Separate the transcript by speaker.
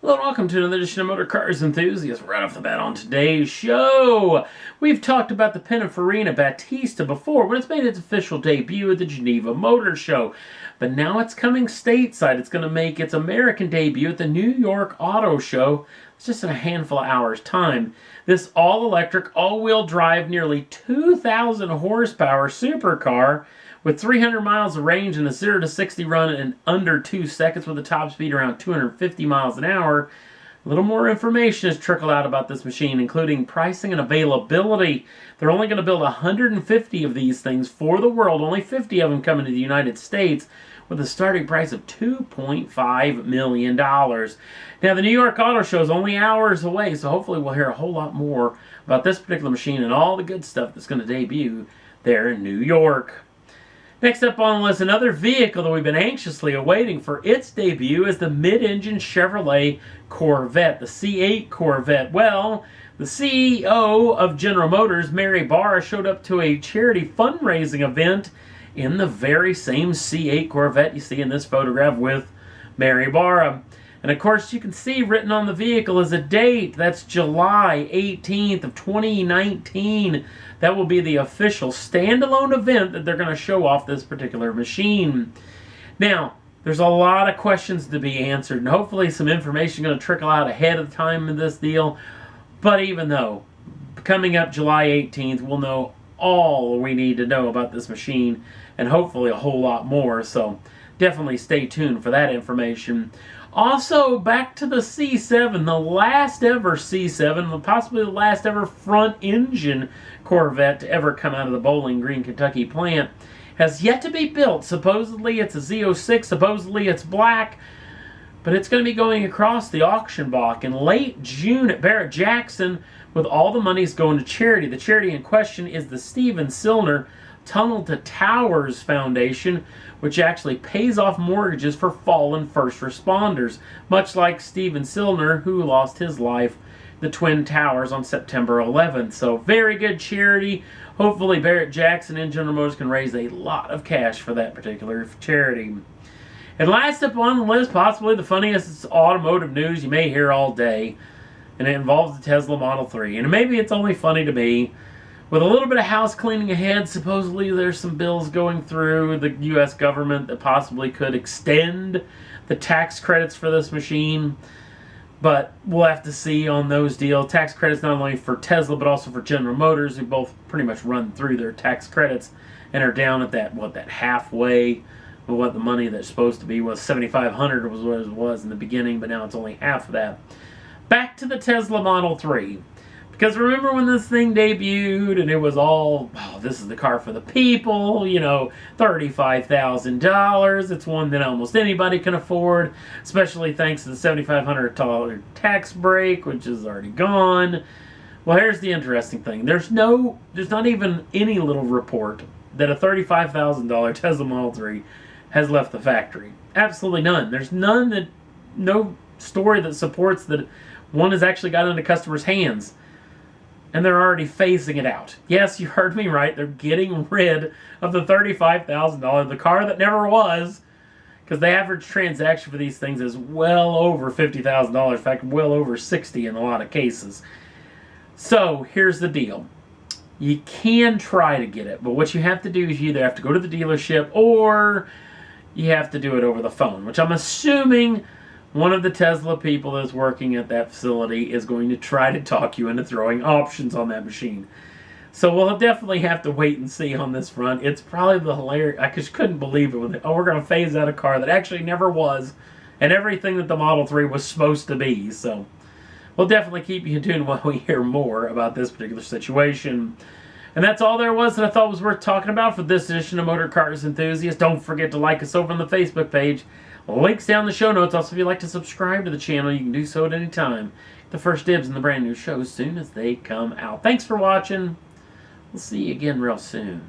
Speaker 1: Hello and welcome to another edition of Motor Cars Enthusiasts. Right off the bat on today's show, we've talked about the Pininfarina Battista before when it's made its official debut at the Geneva Motor Show. But now it's coming stateside. It's going to make its American debut at the New York Auto Show. It's just in a handful of hours' time. This all-electric, all-wheel drive, nearly 2,000 horsepower supercar with 300 miles of range and a 0 to 60 run in under 2 seconds with a top speed around 250 miles an hour. A little more information has trickled out about this machine, including pricing and availability. They're only going to build 150 of these things for the world, only 50 of them coming to the United States, with a starting price of $2.5 million. Now, the New York Auto Show is only hours away, so hopefully we'll hear a whole lot more about this particular machine and all the good stuff that's going to debut there in New York. Next up on the list, another vehicle that we've been anxiously awaiting for its debut is the mid-engine Chevrolet Corvette, the C8 Corvette. Well, the CEO of General Motors, Mary Barra, showed up to a charity fundraising event in the very same C8 Corvette you see in this photograph with Mary Barra. And of course, you can see written on the vehicle is a date. That's July 18th of 2019. That will be the official standalone event that they're going to show off this particular machine. Now, there's a lot of questions to be answered, and hopefully some information is going to trickle out ahead of time in this deal. But even though, coming up July 18th, we'll know all we need to know about this machine, and hopefully a whole lot more. So definitely stay tuned for that information. Also, back to the C7, the last ever C7, possibly the last ever front-engine Corvette to ever come out of the Bowling Green, Kentucky plant, has yet to be built. Supposedly it's a Z06, supposedly it's black, but it's going to be going across the auction block in late June at Barrett-Jackson, with all the monies going to charity. The charity in question is the Stephen Silner Tunnel to Towers Foundation, which actually pays off mortgages for fallen first responders, much like Stephen Silner, who lost his life the Twin Towers on September 11th. So very good charity. Hopefully Barrett-Jackson and General Motors can raise a lot of cash for that particular charity. And last up on the list, possibly the funniest automotive news you may hear all day, and it involves the Tesla Model 3. And maybe it's only funny to me. With a little bit of house cleaning ahead, supposedly there's some bills going through the U.S. government that possibly could extend the tax credits for this machine. But we'll have to see on those deals. Tax credits not only for Tesla, but also for General Motors, who both pretty much run through their tax credits and are down at that halfway of what the money that's supposed to be was. $7,500 was what it was in the beginning, but now it's only half of that. Back to the Tesla Model 3. Because remember when this thing debuted and it was all, oh, this is the car for the people, you know, $35,000. It's one that almost anybody can afford, especially thanks to the $7,500 tax break, which is already gone. Well, here's the interesting thing. There's not even any little report that a $35,000 Tesla Model 3 has left the factory. Absolutely none. There's no story that supports that one has actually got into customers' hands. And they're already phasing it out. Yes, you heard me right. They're getting rid of the $35,000, the car that never was, because the average transaction for these things is well over $50,000. In fact, well over $60,000 in a lot of cases. So here's the deal. You can try to get it, but what you have to do is you either have to go to the dealership or you have to do it over the phone, which I'm assuming one of the Tesla people that's working at that facility is going to try to talk you into throwing options on that machine. So we'll definitely have to wait and see on this front. It's probably the hilarious. I just couldn't believe it. We're going to phase out a car that actually never was, and everything that the Model 3 was supposed to be. So we'll definitely keep you in tune while we hear more about this particular situation. And that's all there was that I thought was worth talking about for this edition of Motor Cars Enthusiasts. Don't forget to like us over on the Facebook page. Links down in the show notes. Also, if you'd like to subscribe to the channel, you can do so at any time. The first dibs in the brand new shows soon as they come out. Thanks for watching. We'll see you again real soon.